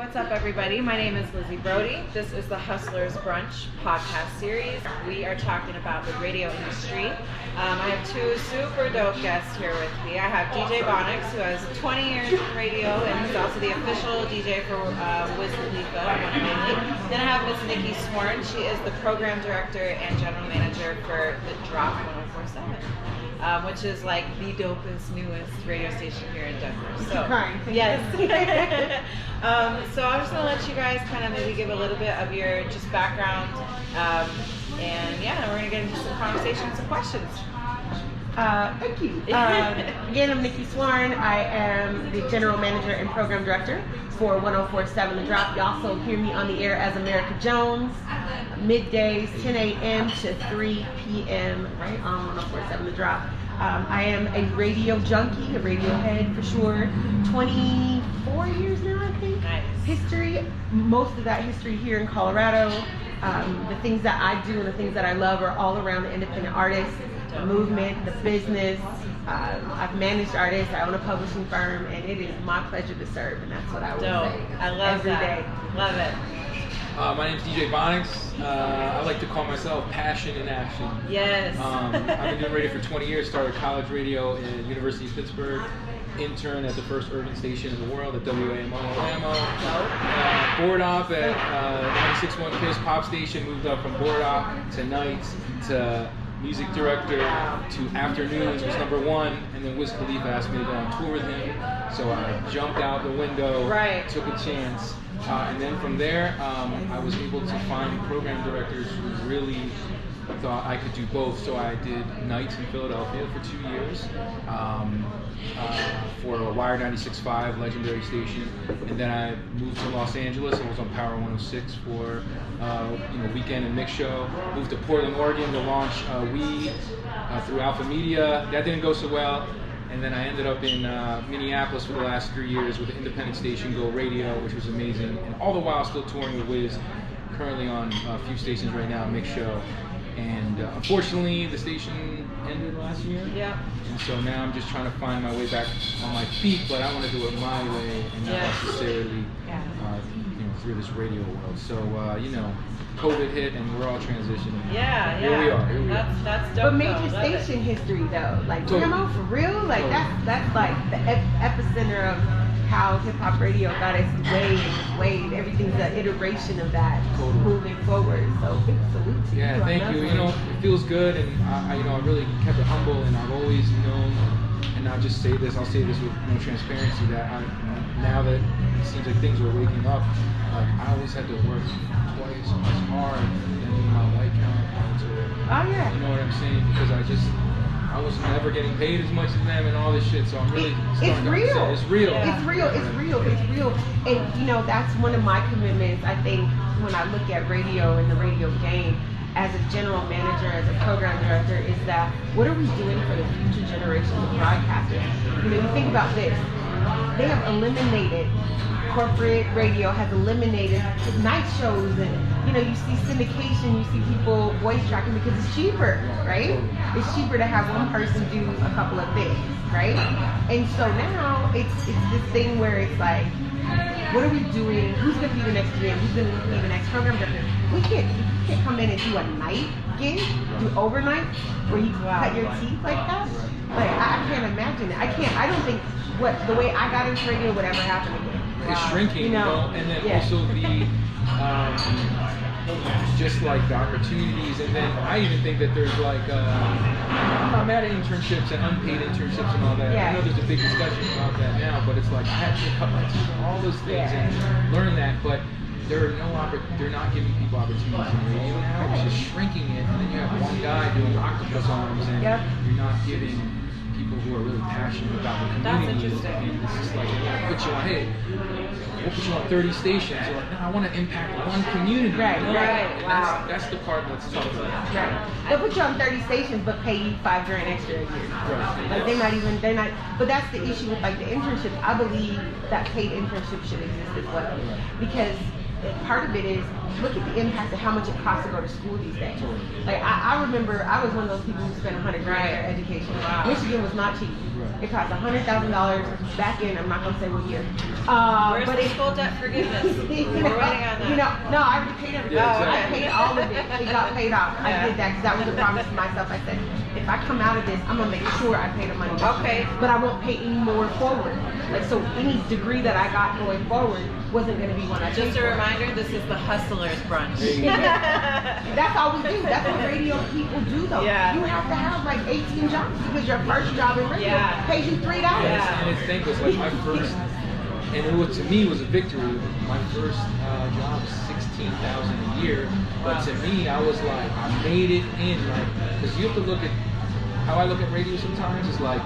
what's up everybody? My name is Lizzy Brodie. This is the Hustlers Brunch podcast series. We are talking about the radio industry. I have two super dope guests here with me. I have DJ Bonics, who has 20 years in radio and he's also the official DJ for Wiz Khalifa, one and only. Then I have Miss Nikki Swarn. She is the program director and general manager for the Drop 1047. Which is like the dopest, newest radio station here in Denver. So, yes. So I'm just gonna let you guys kind of maybe give a little bit of your just background, and yeah, we're gonna get into some conversation, some questions. Thank you. Again, I'm Nikki Swarn. I am the general manager and program director for 1047 The Drop. You also hear me on the air as America Jones, middays, 10 a.m. to 3 p.m. right on 1047 The Drop. I am a radio junkie, a radio head for sure. 24 years now, I think. Nice. History, most of that history here in Colorado. The things that I do and the things that I love are all around the independent artist, the movement, the business. I've managed artists, I own a publishing firm, and it is my pleasure to serve, and that's what I would say. I love every that. day. Love it. My name's DJ Bonics. I like to call myself Passion in Action. Yes. I've been doing radio for 20 years, started college radio at University of Pittsburgh, intern at the first urban station in the world at WAMO Alamo, board op at 96.1 KISS pop station, moved up from board op to nights to music director to afternoons was #1, and then Wiz Khalifa asked me to go on tour with him, so I jumped out the window, took a chance, and then from there I was able to find program directors who really thought I could do both, so I did nights in Philadelphia for 2 years for a Wire 96.5 legendary station, and then I moved to Los Angeles. I was on Power 106 for weekend and mix show. Moved to Portland, Oregon to launch We through Alpha Media. That didn't go so well, and then I ended up in Minneapolis for the last 3 years with the independent station Go Radio, which was amazing, and all the while still touring with Wiz. Currently on a few stations right now, mix show. And unfortunately, the station ended last year. Yeah. And so now I'm just trying to find my way back on my feet, but I want to do it my way and not necessarily, through this radio world. So, COVID hit and we're all transitioning. Yeah. Here we are. That's dope. But major station history though, like totally. For real, like that's like the epicenter of how hip hop radio got its wave. Everything's an iteration of that moving forward. So big salute to you. Yeah, thank you. It feels good, and I really kept it humble, and I've always known, and I'll just say this, I'll say this with no transparency, that now that it seems like things are waking up, like I always had to work twice as hard than my white counterparts. Oh yeah. You know what I'm saying? Because I was never getting paid as much as them and all this shit, so I'm really It's real. It's real. Yeah. It's real. And that's one of my commitments, I think, when I look at radio and the radio game as a general manager, as a program director, is that what are we doing for the future generations of broadcasters? You think about this. They have eliminated, corporate radio has eliminated night shows, and you see syndication, you see people voice tracking because it's cheaper, right? It's cheaper to have one person do a couple of things, right? And so now it's this thing where it's like, what are we doing? Who's going to be the next GM? Who's going to be the next program director? You can't come in and do a night gig, do overnight, where you cut your teeth like that. Like I can't imagine it. I don't think the way I got into radio would ever happen again. It's shrinking, and then also the just like the opportunities, and then I even think that there's like I'm at internships and unpaid internships and all that. I know there's a big discussion about that now, but it's like I had to cut my teeth on all those things and learn that, but they're not giving people opportunities in radio now. It's just shrinking it, and then you have one guy doing octopus arms, and you're not giving people who are really passionate about the community. That's interesting. And it's just like, we'll put you on 30 stations. You're like, no, I want to impact one community. Right. Wow. That's the part that's tough. Right. They'll put you on 30 stations, but pay you $5,000 extra a year. Right. Like they're not. But that's the issue with like the internships. I believe that paid internships should exist as well, because part of it is look at the impact of how much it costs to go to school these days. Like I remember I was one of those people who spent $100,000 for education. Wow. Michigan was not cheap. It cost $100,000 back in, I'm not gonna say what year. Where's but the school debt forgiveness? We're waiting on that. No, I already paid everything. Yeah, exactly. I paid all of it. It got paid off. I did that because that was a promise to myself. I said, if I come out of this, I'm gonna make sure I pay the money back. Okay. But I won't pay any more forward. Like so, any degree that I got going forward wasn't gonna be one I paid Just a for. reminder, this is the Hustlers Brunch. That's all we do. That's what radio people do, though. Yeah. You have to have like 18 jobs because your first job in radio pays you $3. Yeah. And it's thankless. Like my first, and it was, to me, was a victory. My first job was $16,000 a year, but to me, I was like, I made it in, like, because you have to look at how I look at radio sometimes. Is like,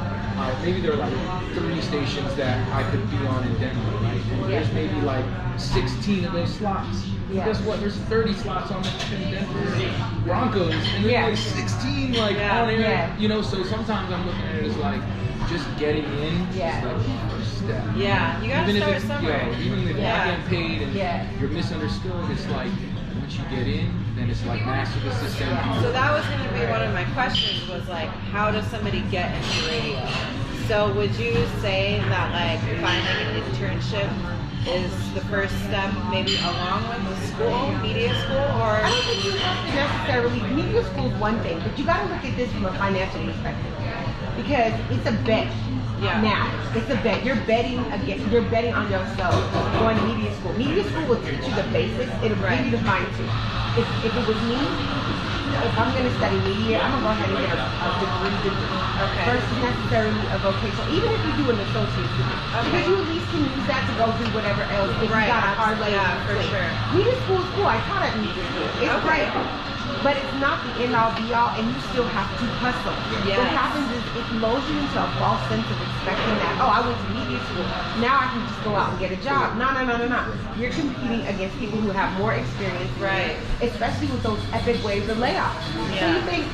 maybe there are like 3 stations that I could be on in Denver, right? And there's maybe like 16 of those slots. Yeah. Guess what? There's 30 slots on the Denver Broncos, and there's like 16 like on air. Yeah. You know, so sometimes I'm looking at it as like just getting in is like the first step. Yeah, you gotta Even start if it's, somewhere. even if you're not getting paid and you're misunderstood, it's like once you get in, then it's like master the system. So that was going to be one of my questions, was like, how does somebody get into radio? So would you say that like finding an internship is the first step, maybe along with the school, media school, or? I don't think you have to necessarily. Media school is one thing, but you got to look at this from a financial perspective because it's a bet. Yeah. Now it's a bet. You're betting against. You're betting on yourself going to media school. Media school will teach you the basics. It'll give you the mindset. If it was me, if I'm going to study media, I'm going to go ahead and get a degree versus necessarily a vocational. Even if you do an associate's degree, because you at least can use that to go do whatever else. If you got a hard labor. Yeah, for sure. Media school is cool. I taught at media school. It's great. But it's not the end all be all, and you still have to hustle. Yes. What happens is it lulls you into a false sense of expecting that, oh, I went to media school, now I can just go out and get a job. No. You're competing against people who have more experience, Right. especially with those epic waves of layoffs. So Yeah. you think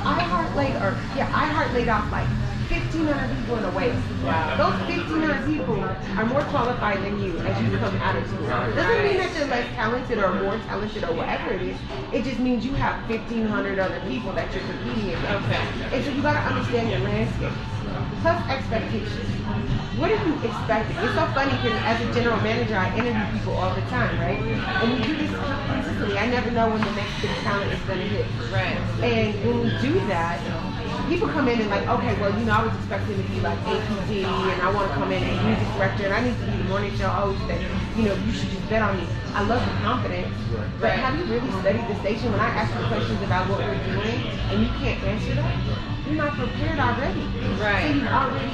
iHeart laid off like 1,500 people in a wave. Wow. Those 1,500 people are more qualified than you as you come out of school. Doesn't mean that you're less talented or more talented or whatever it is. It just means you have 1,500 other people that you're competing against. Okay. And so you gotta understand your landscape. Plus expectations. What are you expecting? It's so funny because as a general manager, I interview people all the time, right? And we do this consistently. I never know when the next big talent is gonna hit. Right. And when we do that, people come in and like, okay, well, I was expecting to be like APD and I want to come in and be music director and I need to be the morning show host and, you should just bet on me. I love the confidence, but have you really studied the station? When I ask you questions about what we're doing and you can't answer that, you're not prepared already. Right. So you've already,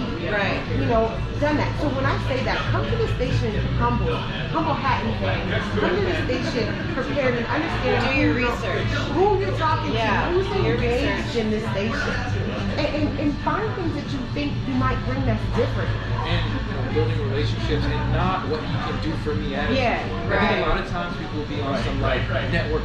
done that. So when I say that, come to the station humble hat and fan. Come to the station prepared and understand. Do your research. Who you're talking to, who's your engaged research in this station. And find things that you think you might bring that's different. And building relationships and not what you can do for me attitude. I think a lot of times people will be on some like network,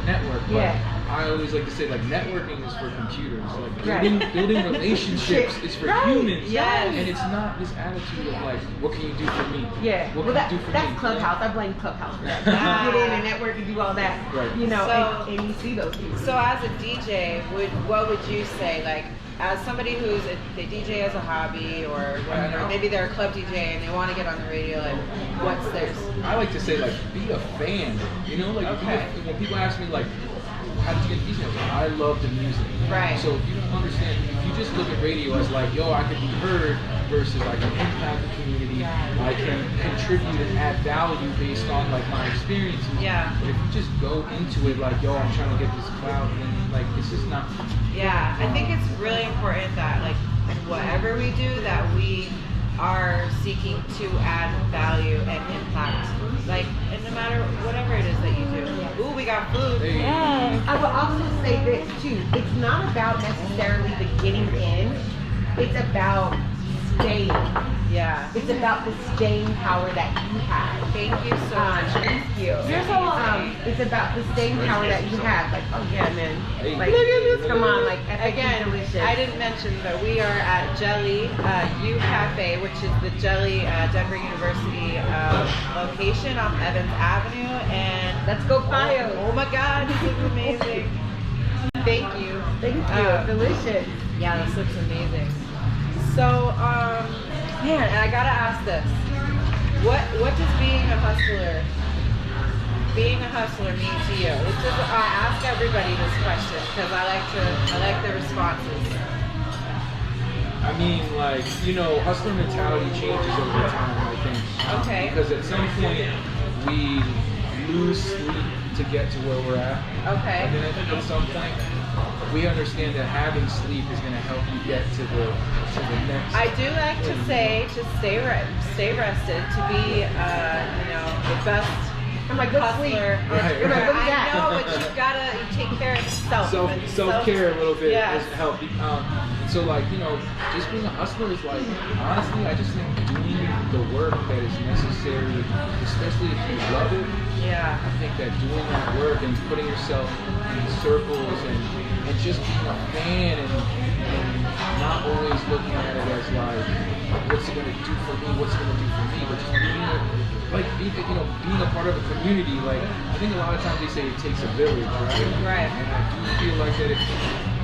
but I always like to say like networking is for computers. Like building relationships is for humans. Yes. And it's not this attitude of like, what can you do for me? Yeah. What Well, can you do for that's me? Clubhouse. I blame Clubhouse for that. You get in and network and do all that. Right. And you see those people. So as a DJ, what would you say, like, as somebody who's they DJ as a hobby or whatever, maybe they're a club DJ and they want to get on the radio, like, what's theirs? I like to say like, be a fan. When people ask me like, how did you get DJ? I love the music. Right. So if you don't understand, if you just look at radio as like, yo, I can be heard versus I can impact the community, I can contribute and add value based on like my experiences. Yeah. But if you just go into it like, yo, I'm trying to get this clout, then like it's just not. Yeah, I think it's really important that like whatever we do, that we are seeking to add value and impact. Like, and no matter whatever it is that you do. Ooh, we got food. Hey. I will also say this too. It's not about necessarily the getting in. It's about staying. Yeah. It's about the staying power that you have. Thank you so much. Thank you. You're so welcome. It's it's about the staying power that you have. Like, oh yeah, man. Hey. Like, come on, like, Again, delicious. I didn't mention, but we are at Jelly U Cafe, which is the Jelly Denver University location off Evans Avenue. And Let's go Pio. oh my God, this looks amazing. Thank you. Thank you. Delicious. Yeah, this looks amazing. So, man, and I gotta ask this: what does being a hustler mean to you? This is, I ask everybody this question because I like the responses. I mean, like, you know, hustler mentality changes over time, I think. Okay. Because at some point, we lose sleep to get to where we're at. Okay. And then I think at some point, we understand that having sleep is going to help you get to the next. I do like to say to stay rested, to be the best. I'm like, go sleep. Hustler. Right. I know, but you take care of yourself. Self-care a little bit Yes. doesn't help. So like, you know, just being a hustler is like, honestly, I just think doing the work that is necessary, especially if you love it. Yeah. I think that doing that work and putting yourself in circles and just being a fan and not always looking at it as like, what's it gonna do for me? What's it gonna do for me? But just being a part of a community. Like, I think a lot of times they say it takes a village, right? Right. And I do feel like that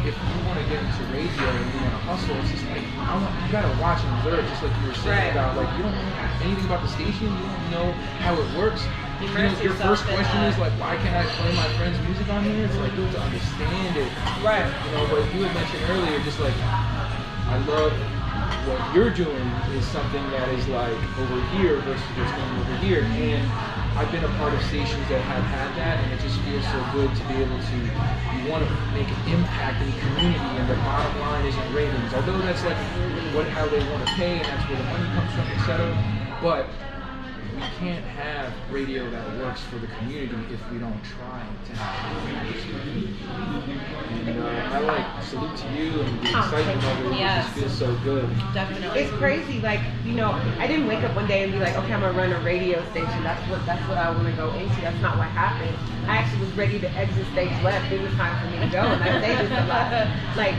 if you want to get into radio and you want to hustle, it's just like, you gotta watch and observe, just like you were saying about, like, you don't know anything about the station, you don't know how it works. Your first question is like, why can't I play my friend's music on here? It's like, you have to understand it. Right. You know, but you had mentioned earlier, just like, I love what you're doing is something that is like over here versus what's going on over here. And I've been a part of stations that have had that, and it just feels so good to be able to, you want to make an impact in the community, and the bottom line isn't ratings. Although that's like how they want to pay, and that's where the money comes from, etc. But we can't have radio that works for the community if we don't try to have it. And I like salute to you and the excitement of it. Yes. It just feels so good. Definitely. It's crazy. Like, you know, I didn't wake up one day and be like, okay, I'm gonna run a radio station. That's what I want to go into. That's not what happened. I actually was ready to exit stage left. It was time for me to go, and I say this a lot. Like,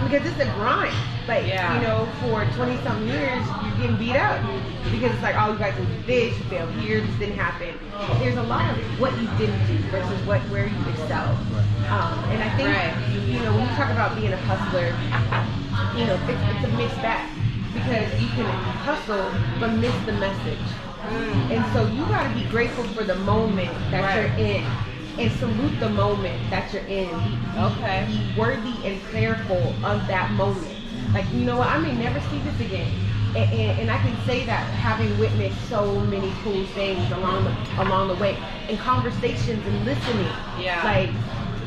because it's a grind. Like, you know, for 20-something years, you're getting beat up. Because it's like, oh, you guys didn't do this, you failed here, this didn't happen. There's a lot of what you didn't do versus where you excelled. And I think, you know, when you talk about being a hustler, you know, it's a mixed bag. Because you can hustle, but miss the message. And so you gotta be grateful for the moment that you're in. And salute the moment that you're in. Be worthy and prayerful of that moment. Like, you know what, I may never see this again. And I can say that having witnessed so many cool things along the way, and conversations and listening. Like,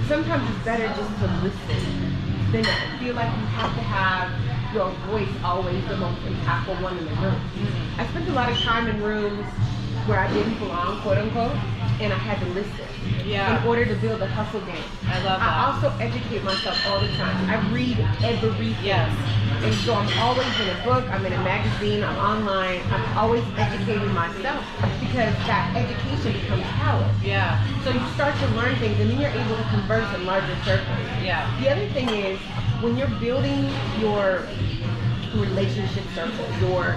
sometimes it's better just to listen than to feel like you have to have your voice always the most impactful one in the room. I spent a lot of time in rooms where I didn't belong, quote unquote, and I had to listen in order to build a hustle game. I love that. I also educate myself all the time. I read everything. And so I'm always in a book, I'm in a magazine, I'm online, I'm always educating myself because that education becomes power. So you start to learn things and then you're able to converse in larger circles. The other thing is, when you're building your relationship circle, your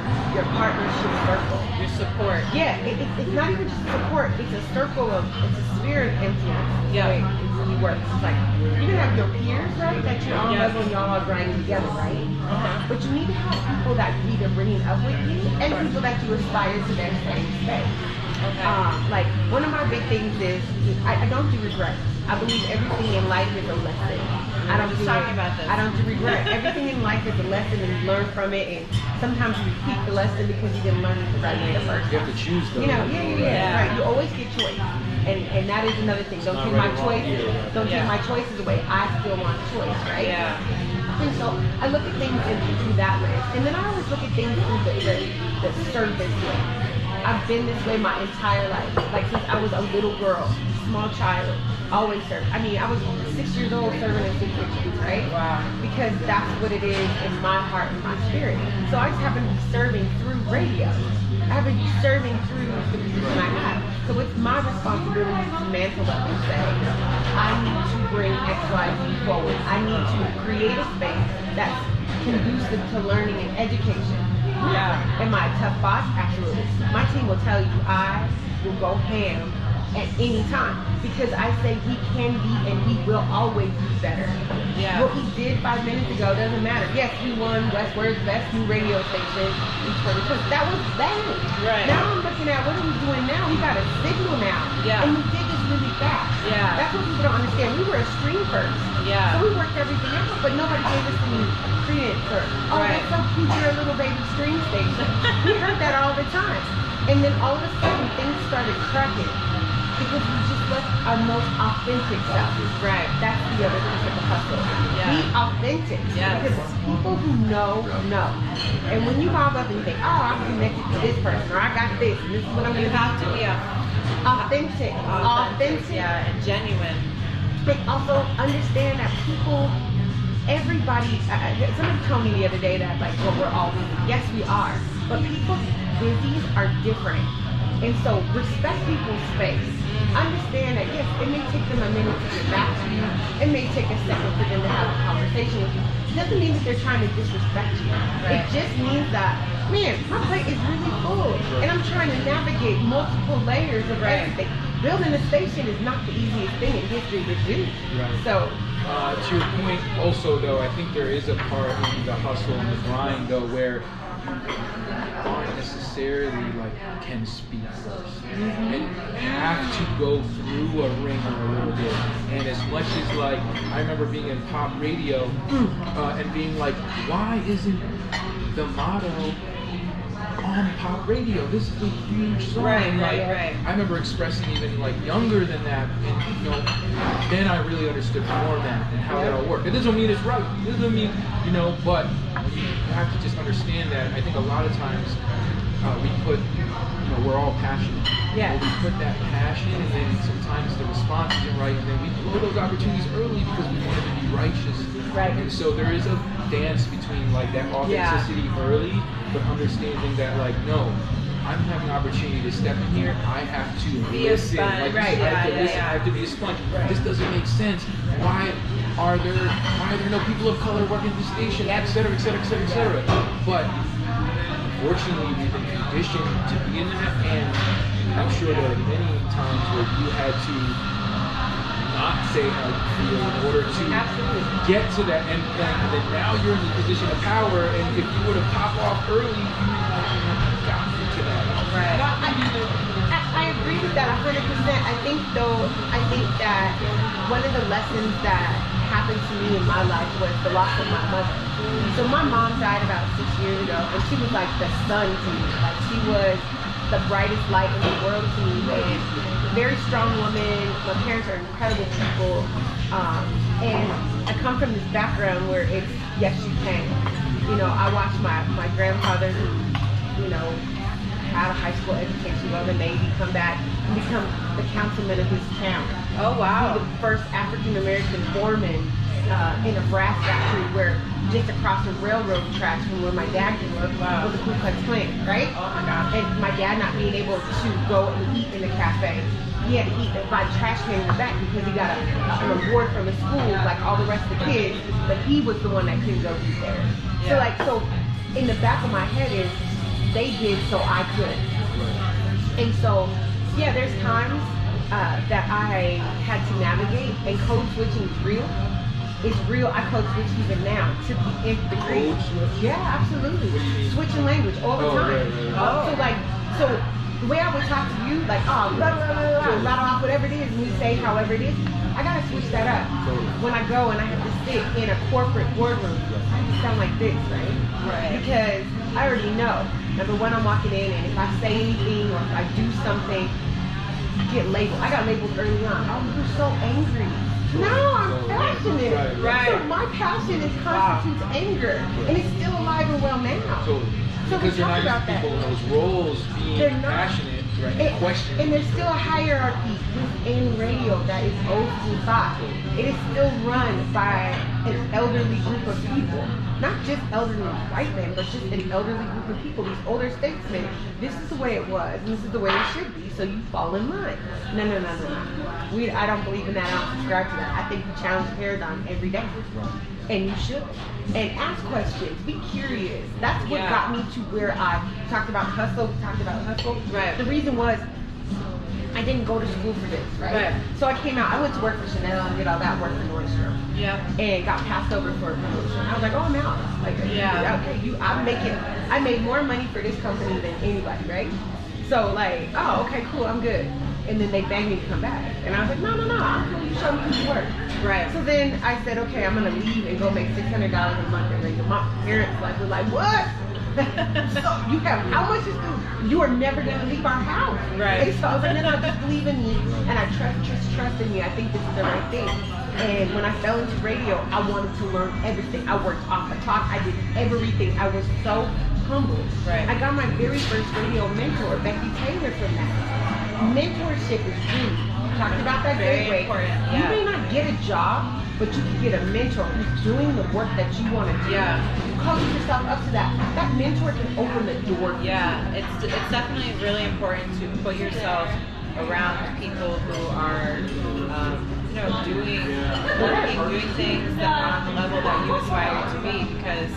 partnership circle, your support. It's not even just support, it's a circle of, it's a sphere of influence. It really works. It's like, you can have your peers, right, that you're on level and y'all are grinding together, right? But you need to have people that be either bringing up with you and people that you aspire to their same space. Like, one of my big things is, I don't do regrets. I believe everything in life is a lesson. I don't do regret. Everything in life is a lesson, and you learn from it. And sometimes you repeat the lesson because you didn't learn it the right way the first time. You have to choose, though. You know, right. You always get choice, and that is another thing. Don't take my choices. Don't take my choices away. I still want choice, right? And so I look at things through that lens, and then I always look at things through the service lens. I've been this way my entire life, like since I was a little girl, small child, always served. I mean, I was 6 years old serving in 6 kitchens, right? Because that's what it is in my heart and my spirit. So I just happen to be serving through radio. I have to be serving through the position I have. So it's my responsibility to mantle up and say, I need to bring X, Y, Z forward. I need to create a space that's conducive to learning and education. Yeah. Am I a tough boss? Absolutely. My team will tell you I will go ham at any time because I say he can be and he will always be better. Yeah. What he did 5 minutes ago doesn't matter. Yes, he won Westward's best new radio station in 2020. That was bad. Right. Now I'm looking at what are we doing now? We got a signal now. Yeah. And we did this really fast. Yeah. That's what people don't understand. We were a stream first. Yeah. So we worked everything out, but nobody gave us any credence or, oh, Right. that's so cute, you're a little baby stream station. We heard that all the time. And then all of a sudden things started cracking because we just left our most authentic self. Right. That's the other piece of the hustle. Yeah. Be authentic. Yes. Because people who know. And when you mob up and you think, oh, I'm connected to this person, or I got this, and this is what I'm You going to have to be authentic. Authentic. Yeah, and genuine. But also understand that people, everybody, somebody told me the other day that like, well, we're all busy. Yes, we are. But people's busies are different. And so respect people's space. Understand that, yes, it may take them a minute to get back to you. It may take a second for them to have a conversation with you. It doesn't mean that they're trying to disrespect you. Right. It just means that, man, my plate is really full. And I'm trying to navigate multiple layers of everything. Building a station is not the easiest thing in history to do. Right. So, to your point, also though, I think there is a part in the hustle and the grind though where you aren't necessarily like can speak first and have to go through a ringer a little bit. And as much as like I remember being in pop radio and being like, why isn't the motto on pop radio? This is a huge song. Right. I remember expressing even like younger than that, and you know, then I really understood format and how that all worked. It doesn't mean it's right. It doesn't mean, you know, but you have to just understand that. I think a lot of times we put, you know, we're all passionate. Yeah. We put that passion, and then sometimes the response isn't right, and then we blow those opportunities early because we wanted to be righteous. Right. And so there is a dance between like that authenticity early, but understanding that like, no, I'm having an opportunity to step in here. I have to Be a listen. sponge. Like, Right. I have to Yeah, listen. yeah. I have to be a sponge. This doesn't make sense. Why are there no people of color working at the station? Et cetera, et cetera, et cetera, et cetera. But unfortunately, we've been conditioned to be in that, and I'm sure there are many times where you had to not say how you feel in order to get to that, and then now you're in the position of power, and if you were to pop off early, you might not have gotten to that. Right. no, I agree with that 100%. I think that one of the lessons that happened to me in my life was the loss of my mother. So my mom died about 6 years ago, and she was like the sun to me. Like she was the brightest light in the world to me. And very strong woman. My parents are incredible people. And I come from this background where it's yes you can. You know, I watched my grandfather who, you know, had a high school education, go to the Navy, come back and become the councilman of his town. Oh, wow. He was the first African American foreman in a brass factory where just across the railroad tracks from where my dad grew up was a Ku Klux Klan, right? Oh my gosh. And my dad not being able to go and eat in the cafe. He had to eat by the trash can in the back because he got an award from the school like all the rest of the kids, but he was the one that couldn't go eat there. Yeah. So in the back of my head is they did so I could. And so, yeah, there's times that I had to navigate, and code switching is real. It's real. I code switch even now to the nth degree. Code switch? Yeah, absolutely. What do you mean? Switching language all the time. Right. So the way I would talk to you, like, oh, blah, blah, blah, blah, rattle off whatever it is, and we say however it is, I gotta switch that up. Totally. When I go and I have to sit in a corporate boardroom, I have to sound like this, right? Right. Because I already know. Number one, I'm walking in, and if I say anything or if I do something, get labeled. I got labeled early on. Oh, you're so angry. No, I'm passionate. Right. So my passion constitutes anger, and it's still alive and well now. Totally. So Because we you're talk not about used to that. people in those roles being They're not. passionate. right? And question. And there's still a hierarchy within radio that is old school thought. It is still run by an elderly group of people. Not just elderly white men, but just an elderly group of people, these older statesmen. This is the way it was, and this is the way it should be, so you fall in line. No. I don't believe in that. I don't subscribe to that. I think we challenge the paradigm every day. And you should. And ask questions. Be curious. That's what got me to where I talked about hustle. Right. The reason was I didn't go to school for this, right? So I came out. I went to work for Chanel and did all that work for Nordstrom. Yeah. And got passed over for a promotion. I was like, oh, I'm out. Like, okay, I made more money for this company than anybody, right? So like, oh, okay, cool, I'm good. And then they begged me to come back. And I was like, no, I'm cool, you show me how to work. Right. So then I said, okay, I'm gonna leave and go make $600 a month. And then my parents were like, what? So you have how much is due? You are never gonna leave our house. Right. And so I was like, no, just believe in me. And I trust in me. I think this is the right thing. And when I fell into radio, I wanted to learn everything. I worked off the clock. I did everything. I was so humbled. Right. I got my very first radio mentor, Becky Taylor, from that. Mentorship is key. Talked about that very great important. You may not get a job, but you can get a mentor who's doing the work that you want to do. Yeah. You coach yourself up to that. That mentor can open the door. Yeah, it's definitely really important to put yourself around people who are, doing things that are on the level that you aspire to be, because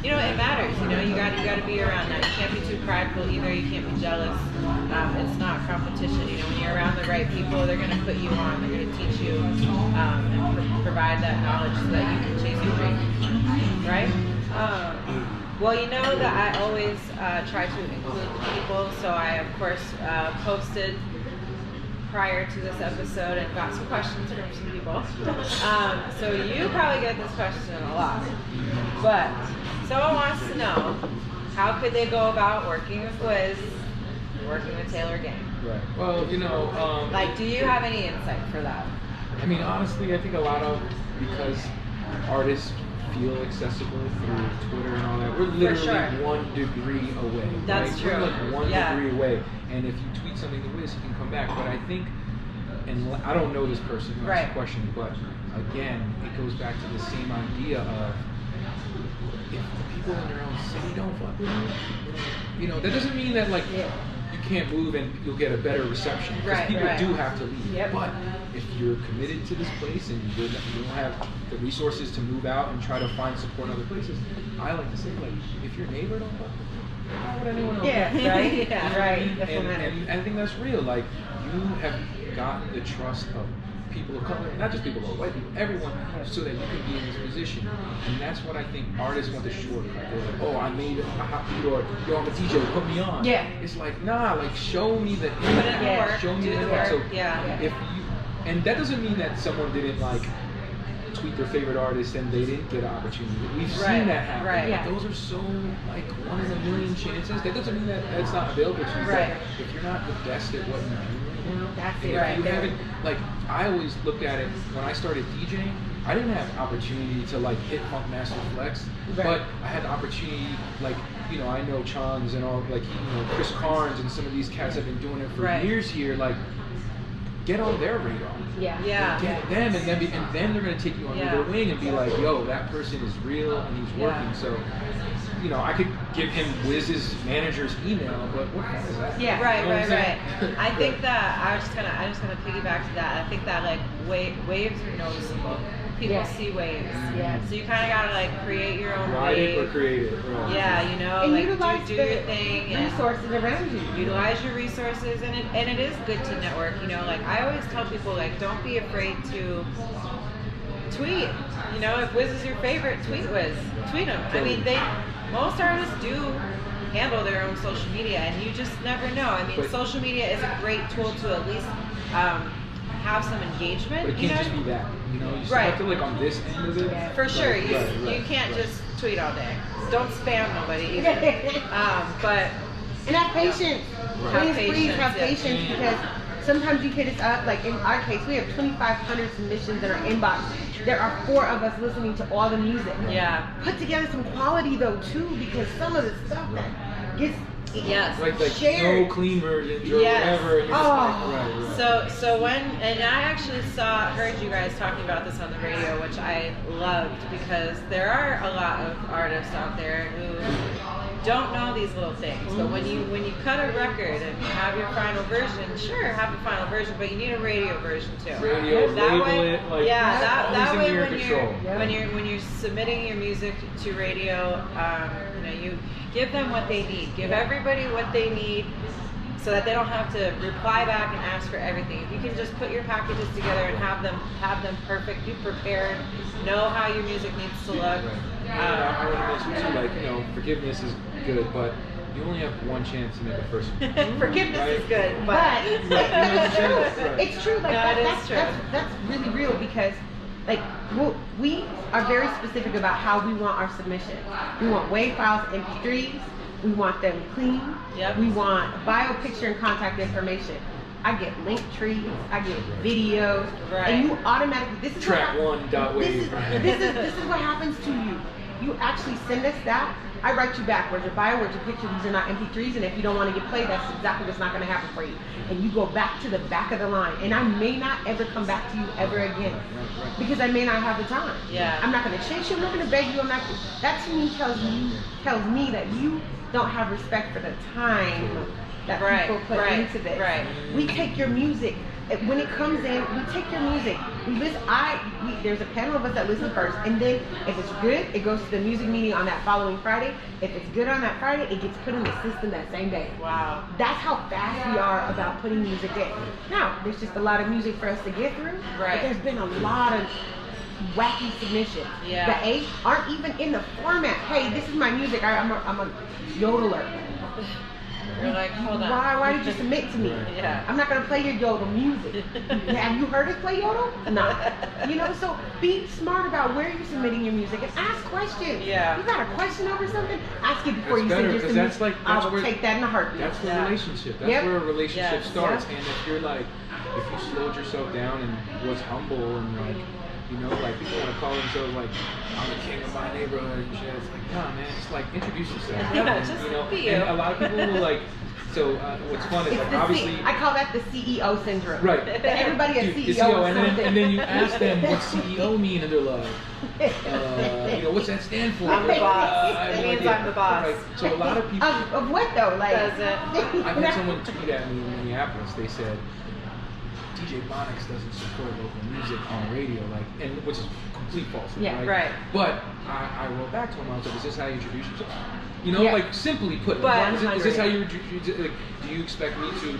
it matters. You got to be around that. You can't be too prideful either. You can't be jealous. It's not competition. When you're around the right people, they're going to put you on. They're going to teach you and provide that knowledge so that you can chase your dream. Right? Well, you know that I always try to include the people. So I, of course, posted prior to this episode and got some questions from some people. So you probably get this question a lot. But someone wants to know, how could they go about working with Wiz, working with Taylor Gang? Right. Well, do you have any insight for that? I mean, honestly, I think a lot of, because artists feel accessible through Twitter and all that, we're literally 1 degree away. That's right? true. We're like 1 degree away. And if you tweet something to Wiz, he can come back. But I think, and I don't know this person who asked the question, but again, it goes back to the same idea of, if the people in their own city don't fuck with you, that doesn't mean that you can't move and you'll get a better reception. Because people do have to leave. Yep. But if you're committed to this place and you don't have the resources to move out and try to find support in other places, I like to say, if your neighbor don't fuck with you, why would anyone else? Yeah, right? Yeah, right. That's and I think that's real. You have gotten the trust of people of color, not just people of color, white people, everyone, so that you can be in this position. And that's what I think artists want to shortcut. They're like, oh, I made a hot beat, or yo, I'm a DJ, put me on. Yeah. It's like, nah, show me the impact. Show me the impact. So if you, and that doesn't mean that someone didn't tweet their favorite artist and they didn't get an opportunity. We've seen that happen. Right. Yeah. Those are so 1 in a million chances. That doesn't mean that that's not available to you. Right. If you're not the best at what you do, that's and it. if you haven't, I always looked at it when I started DJing. I didn't have the opportunity to hit Funk Master Flex, but I had the opportunity, I know Chans and all, Chris Carnes and some of these cats have been doing it for years here. Get on their radar. Yeah. Get them, and then they're gonna take you under their wing and be like, yo, that person is real and he's working. So, I could give him Wiz's manager's email, but what is that? Yeah, right. I think that I just gonna piggyback to that. I think that waves are noticeable. People see waves. Yeah. So you kind of gotta create your own Ride wave. it or create it. Right. Yeah, and utilize do your thing. Resources around you. Utilize your resources, and it is good to network. I always tell people don't be afraid to tweet. If Wiz is your favorite, tweet Wiz. Tweet him. I mean, most artists do handle their own social media, and you just never know. I mean, social media is a great tool to at least have some engagement. But it can't just be that. You still have to on this end of it. For sure. You can't just tweet all day. Don't spam nobody either. And have patience. Please have patience, because sometimes you hit us up. In our case, we have 2,500 submissions in our inbox. There are 4 of us listening to all the music. Yeah. Put together some quality though too, because some of the stuff that gets Yes. Like shared. no clean versions or Yes. whatever. And you're Oh. just like, right. So when, and I actually heard you guys talking about this on the radio, which I loved, because there are a lot of artists out there who don't know these little things. But when you cut a record and you have your final version, sure, have the final version, but you need a radio version too. Radio, that label way, it, like, that always way in your when control. when you're submitting your music to radio, you give them what they need. Give everybody what they need, so that they don't have to reply back and ask for everything. If you can just put your packages together and have them perfect, be prepared, know how your music needs to look. I want to mention too, like, forgiveness is good, but you only have one chance to make a first. Forgiveness is good, But it's true. Right. It's true. Like No, it is that's true. that's really real, because like we are very specific about how we want our submission. We want WAV files, MP3s. We want them clean. Yep. We want bio, picture, and contact information. I get link trees. I get videos. Right. And you automatically, this is Track what one dot this wave. is this is what happens to you. You actually send us that. I write you back. Where's your bio? Where's your picture? These are not MP3s, and if you don't want to get played, that's exactly what's not going to happen for you. And you go back to the back of the line, and I may not ever come back to you ever again, because I may not have the time. Yeah. I'm not going to chase you. I'm not going to beg you. I'm not. That to me tells me that you don't have respect for the time that people put into this. Right. We take your music. When it comes in, we take your music. We listen. There's a panel of us that listen first, and then if it's good, it goes to the music meeting on that following Friday. If it's good on that Friday, it gets put in the system that same day. Wow. That's how fast we are about putting music in. Now, there's just a lot of music for us to get through. Right. But there's been a lot of wacky submissions that aren't even in the format. Hey, this is my music. I'm a yodeler. You're like, hold on. Why did you submit to me? Yeah. I'm not gonna play your yodel music. Have you heard us play yodel? No. So be smart about where you're submitting your music and ask questions. Yeah. You got a question over something? Ask it before you send your submission. I will take that in a heartbeat. That's the relationship. That's where a relationship starts. And if you're like, if you slowed yourself down and was humble and like, like people want to call themselves like, I'm the king of my neighborhood and shit. It's like, nah, man, just like introduce yourself. Yeah, just be you. And a lot of people will like. So what's fun is like obviously. I call that the CEO syndrome. Right. Everybody a Dude, CEO and then you ask them what CEO mean, and they're like, what's that stand for? I'm the boss. It means I'm the boss. Right. So a lot of people. Of what though? Like. Does it? I had someone tweet at me in Minneapolis. They said, DJ Bonics doesn't support local music on radio, which is complete falsehood. Yeah, right. But I wrote back to him. I was like, "Is this how you introduce yourself?" Simply put, is this how you do you expect me to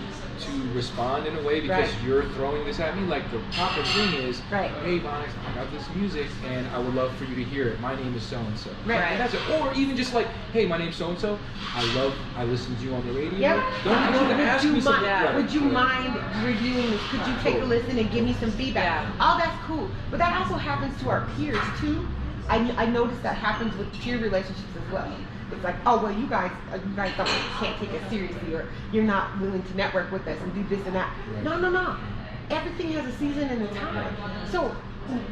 respond in a way because you're throwing this at me? Like the proper thing is, hey Bonics, I got this music and I would love for you to hear it. My name is so and so. Right. And that's it. Or even just like, hey, my name's so and so. I listen to you on the radio. Yep. Don't ask me something. Would you mind reviewing this? Could you take a listen and give me some feedback? Yeah. All that's cool. But that also happens to our peers too. I noticed that happens with peer relationships as well. It's like, oh well, you guys can't take us seriously, or you're not willing to network with us and do this and that. Right. No. Everything has a season and a time. So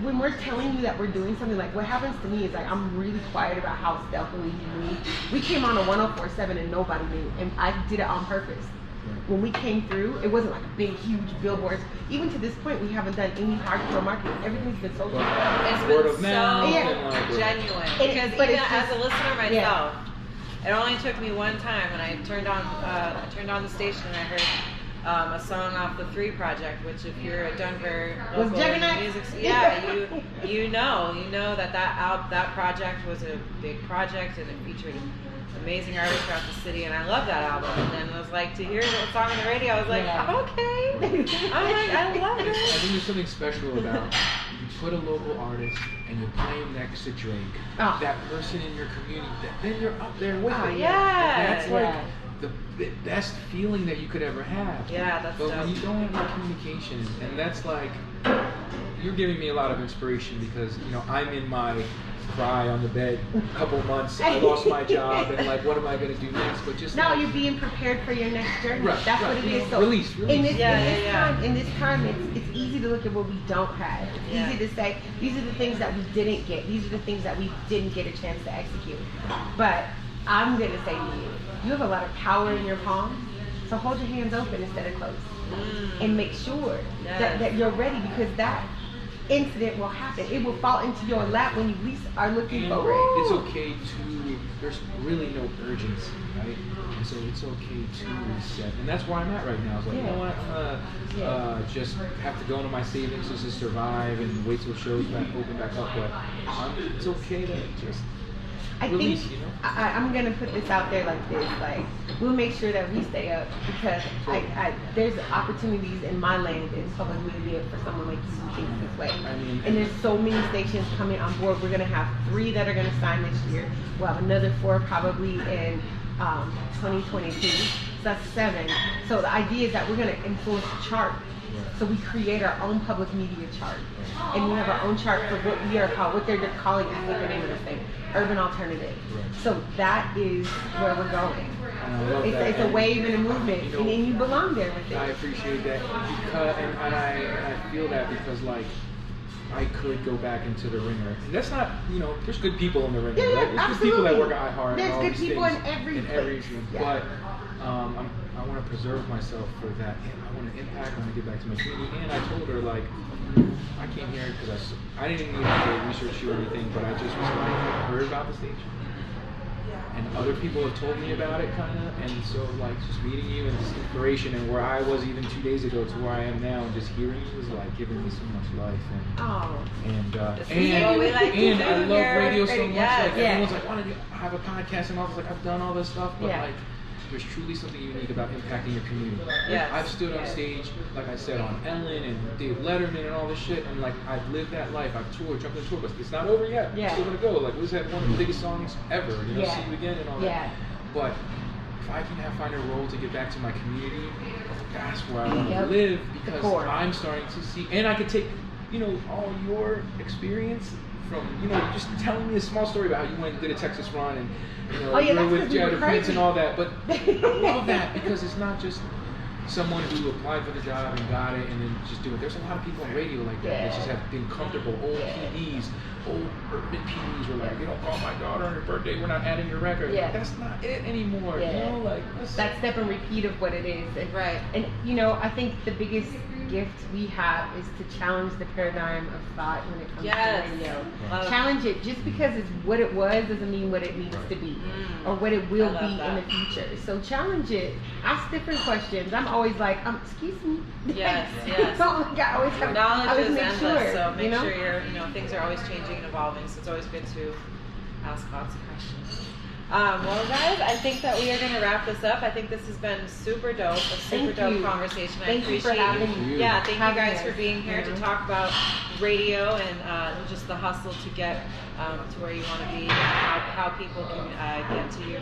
when we're telling you that we're doing something, like what happens to me is like I'm really quiet about how stealthily you move. We came on a 104.7 and nobody knew, and I did it on purpose. When we came through, it wasn't like a big, huge billboards. Even to this point, we haven't done any hardcore marketing. Everything's been social. It's Word been of mouth so genuine. Because but even it's as a just- listener myself, it only took me one time when I turned on the station and I heard a song off the Ep.3 project, which if you're a Denver local music, you know that project was a big project and it featured amazing artists throughout the city, and I love that album. And then I was like, to hear the song on the radio, I was like, okay. I'm like, I love it. I think there's something special about you put a local artist and you play him next to Drake. That person in your community, then you're up there with it. Yeah. That's like the best feeling that you could ever have. Yeah, that's But dope. when you don't have that communication, and that's like, you're giving me a lot of inspiration because, you know, I'm in my cry on the bed a couple months, I lost my job, and like, what am I going to do next? But just No, like, you're being prepared for your next journey. Right, That's right. what it is. So Release. in this time, it's easy to look at what we don't have. It's easy to say these are the things that we didn't get. These are the things that we didn't get a chance to execute. But I'm gonna say to you, you have a lot of power in your palms, so hold your hands open instead of closed, and make sure that you're ready, because that incident will happen. It will fall into your lap when you least are looking for it. It's okay to, there's really no urgency, right? And so it's okay to reset. And that's where I'm at right now. It's like, you know what, I'm gonna just have to go into my savings just to survive and wait till shows open back up. But it's okay to just release, think you know? I'm gonna put this out there like this. Like, we'll make sure that we stay up, because there's opportunities in my lane in public media for someone like you who thinks this way. I mean, and there's so many stations coming on board. We're gonna have 3 that are gonna sign this year. We'll have another 4 probably in 2022. So that's 7. So the idea is that we're gonna influence the chart. So we create our own public media chart, and we have our own chart for what we are called, what they're calling, I think the name of the thing, urban alternative. So that is where we're going. It's a wave and a movement, you know, and you belong there with it. I appreciate that, because, and I feel that, because like, I could go back into the ringer, and that's not, you know, there's good people in the ringer. Yeah, right? There's good people that work at iHeart. There's and all good these people things, in every place. But I want to preserve myself for that, and I want to impact. I want to get back to my community. And I told her, like, I came here because I didn't even need to research you or anything, but I just was like, I heard about the station, and other people have told me about it, kind of, and so like just meeting you and this inspiration, and where I was even 2 days ago to where I am now, and just hearing you was like giving me so much life. And I love radio so much. Like everyone's like, why don't you have a podcast and all this? Like, I've done all this stuff, but like, there's truly something unique about impacting your community. I've stood on stage, like I said, on Ellen and Dave Letterman and all this shit, and like I've lived that life. I've toured, jumped in tour, but it's not over yet. We're still gonna go. Like, Wiz had one of the biggest songs ever. You know, See You Again and all that. But if I can find a role to get back to my community, that's where I want to live, because I'm starting to see, and I could take, you know, all your experience from, you know, just telling me a small story about how you went and did a Texas run, and you know, you were with Jada Prince and all that. But I love that, because it's not just someone who applied for the job and got it and then just do it. There's a lot of people on radio like that that just have been comfortable. Old PDs, old urban PDs were like, you don't call my daughter on her birthday, we're not adding your record. That's not it anymore. You know, like that step and repeat of what it is. And, and you know, I think the biggest gift we have is to challenge the paradigm of thought when it comes to radio. Challenge it. Just because it's what it was doesn't mean what it needs to be or what it will be in the future. So challenge it. Ask different questions. I'm always like, excuse me. So like, I always have knowledge is make endless, sure, so make you know? sure you're, you know, things are always changing and evolving, so it's always good to ask lots of questions. Well, guys, I think that we are going to wrap this up. I think this has been super dope, a super dope conversation. I appreciate you. Yeah, thank you guys for being here to talk about radio and just the hustle to get to where you want to be, and how people can get to you.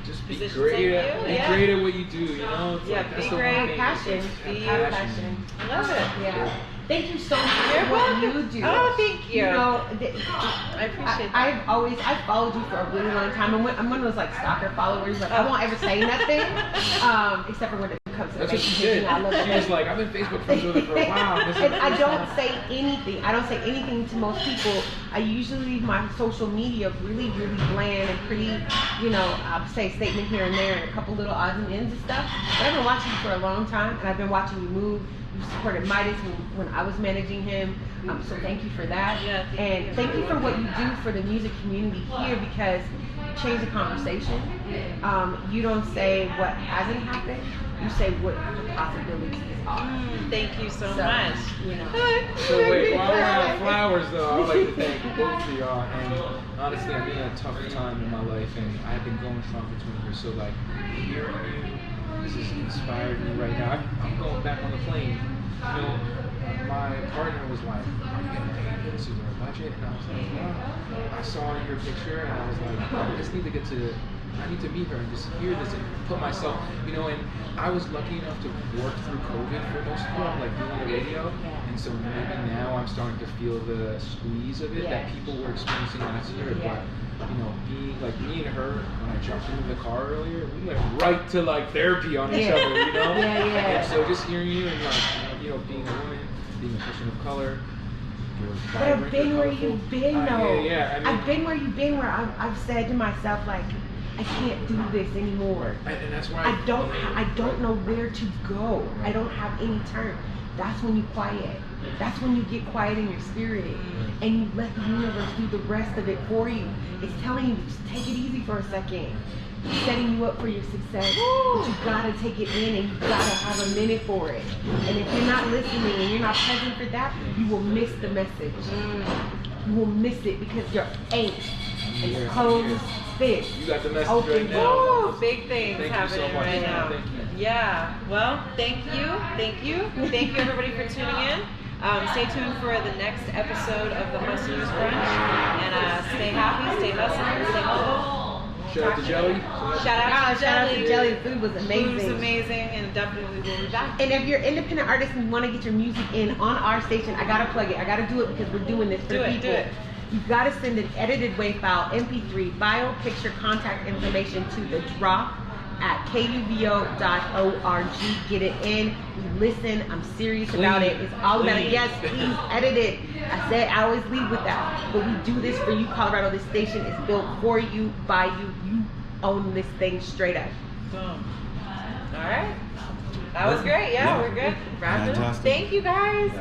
Just be great at what you do, you know? It's like, be great. Passion. Have passion. I love it. Thank you so much for what you do. Oh, thank you. You know, I appreciate that. I've followed you for a really long time. I'm one of those like stalker followers. Like, I won't ever say nothing, except for when it comes to That's what she did. She was like, I've been Facebook friends with her for a while. And I don't say anything. I don't say anything to most people. I usually leave my social media really, really bland and pretty, you know, I'll say a statement here and there and a couple little odds and ends and stuff. But I've been watching you for a long time, and I've been watching you move. You supported Midas when I was managing him, so thank you for that. And thank you for what you do for the music community here, because you change the conversation. You don't say what hasn't happened, you say what the possibilities are. Thank you so much. You know. So wait, while we're on flowers though, I'd like to thank both of y'all. And honestly, I'm in a tough time in my life, and I've been going strong for 20 years. So like, hearing you, this has inspired me right now. I'm going back on the plane. You know, my partner was like, are you getting paid? This is our budget. And I was like, well, I saw your picture, and I was like, I just need to I need to meet her and just hear this and put myself, you know, and I was lucky enough to work through COVID for most part, like doing the radio. And so maybe now I'm starting to feel the squeeze of it that people were experiencing last year. But you know, being like me and her, when I jumped into the car earlier, we went right to like therapy on each other, you know? And so just hearing you and like, you know, being a woman, being a person of color, but I've been where you've been, though. I mean, I've been where you've been, where I've said to myself, like, I can't do this anymore. And that's why I don't know where to go. I don't have any turn. That's when you quiet. That's when you get quiet in your spirit and you let the universe do the rest of it for you. It's telling you, just take it easy for a second. It's setting you up for your success. But you gotta take it in and you gotta have a minute for it. And if you're not listening and you're not present for that, you will miss the message. You will miss it because your angst and closed fist. you got the message Open right now. Woo, big things Thank you happening so much. right now. Thank you. Yeah. Well, thank you everybody for tuning in. Stay tuned for the next episode of the Hustlers Brunch, and stay happy, stay hustling, stay mobile. Shout out to Jelly. Shout out to Jelly. The food was amazing. Food was amazing, and definitely we'll be back. And if you're an independent artist and you want to get your music in on our station, I gotta plug it. I gotta do it because we're doing this for Do the it, people. do it. You've got to send an edited WAV file, MP3, bio, picture, contact information to the drop at kuvo.org. Get it in. We listen. I'm serious about it. It's all about it. Yes, please edit it. I always lead with that. But we do this for you, Colorado. This station is built for you, by you. You own this thing straight up. Boom. All right. That was great. Yeah, we're good. Wrap it up. Fantastic. Thank you guys.